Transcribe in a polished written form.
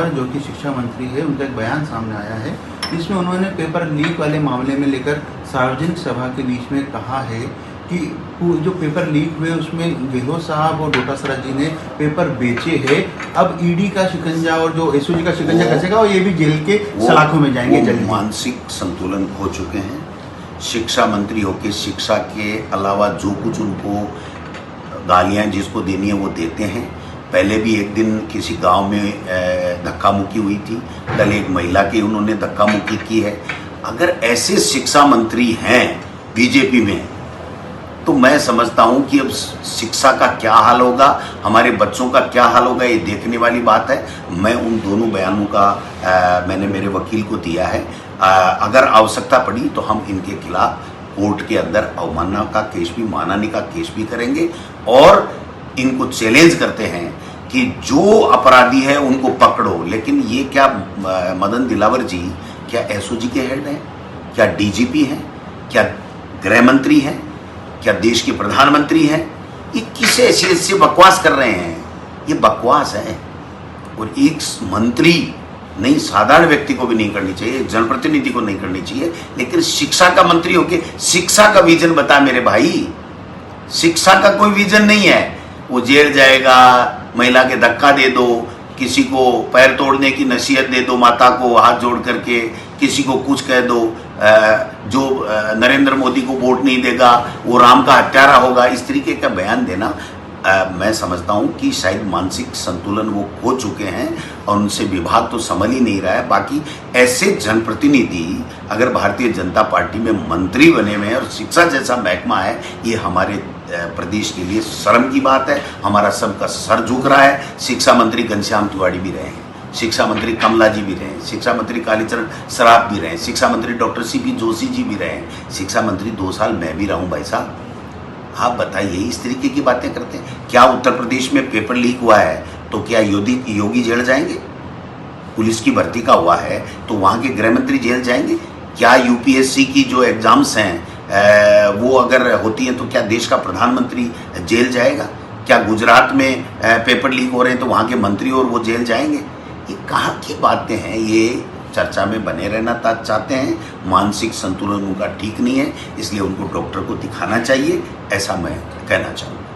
कुमार जो कि शिक्षा मंत्री है, उनका एक बयान सामने आया है जिसमें उन्होंने पेपर लीक वाले मामले में लेकर सार्वजनिक सभा के बीच में कहा है कि जो पेपर लीक हुए उसमें गहलोत साहब और डोटासरा जी ने पेपर बेचे हैं। अब ईडी का शिकंजा और जो एसओजी का शिकंजा कसेगा और ये भी जेल के सलाखों में जाएंगे। जल्दी मानसिक संतुलन खो चुके हैं। शिक्षा मंत्री होकर शिक्षा के अलावा जो कुछ उनको गालियाँ जिसको देनी है वो देते हैं। पहले भी एक दिन किसी गांव में धक्का मुक्की हुई थी, कल एक महिला की उन्होंने धक्का मुक्की की है। अगर ऐसे शिक्षा मंत्री हैं बीजेपी में तो मैं समझता हूं कि अब शिक्षा का क्या हाल होगा, हमारे बच्चों का क्या हाल होगा, ये देखने वाली बात है। मैं उन दोनों बयानों का मैंने मेरे वकील को दिया है। अगर आवश्यकता पड़ी तो हम इनके खिलाफ कोर्ट के अंदर अवमानना का केस भी, मानहानि का केस भी करेंगे और इनको चैलेंज करते हैं कि जो अपराधी है उनको पकड़ो। लेकिन ये क्या मदन दिलावर जी क्या एसओजी के हेड हैं, क्या डीजीपी हैं, क्या गृह मंत्री हैं, क्या देश के प्रधानमंत्री हैं? ये किस हैसियत से बकवास कर रहे हैं? ये बकवास है और एक मंत्री नहीं, साधारण व्यक्ति को भी नहीं करनी चाहिए, जनप्रतिनिधि को नहीं करनी चाहिए। लेकिन शिक्षा का मंत्री होके शिक्षा का विजन बता मेरे भाई। शिक्षा का कोई विजन नहीं है। वो जेल जाएगा, महिला के धक्का दे दो, किसी को पैर तोड़ने की नसीहत दे दो, माता को हाथ जोड़ करके किसी को कुछ कह दो, जो नरेंद्र मोदी को वोट नहीं देगा वो राम का हत्यारा होगा, इस तरीके का बयान देना मैं समझता हूं कि शायद मानसिक संतुलन वो खो चुके हैं और उनसे विभाग तो संभल ही नहीं रहा है। बाकी ऐसे जनप्रतिनिधि अगर भारतीय जनता पार्टी में मंत्री बने हुए हैं और शिक्षा जैसा महकमा है, ये हमारे प्रदेश के लिए शर्म की बात है। हमारा सबका सर झुक रहा है। शिक्षा मंत्री घनश्याम तिवारी भी रहे हैं, शिक्षा मंत्री कमला जी भी रहे हैं, शिक्षा मंत्री कालीचरण सराफ भी रहे हैं, शिक्षा मंत्री डॉक्टर सीपी जोशी जी भी रहे हैं, शिक्षा मंत्री 2 साल मैं भी रहा हूँ। भाई साहब आप बताइए, इस तरीके की बातें करते हैं। क्या उत्तर प्रदेश में पेपर लीक हुआ है तो क्या योगी जेल जाएंगे? पुलिस की भर्ती का हुआ है तो वहाँ के गृह मंत्री जेल जाएंगे? क्या यूपीएससी की जो एग्जाम्स हैं वो अगर होती हैं तो क्या देश का प्रधानमंत्री जेल जाएगा? क्या गुजरात में पेपर लीक हो रहे हैं तो वहाँ के मंत्री और वो जेल जाएंगे? ये कहाँ की बातें हैं? ये चर्चा में बने रहना चाहते हैं। मानसिक संतुलन उनका ठीक नहीं है, इसलिए उनको डॉक्टर को दिखाना चाहिए, ऐसा मैं कहना चाहूँगा।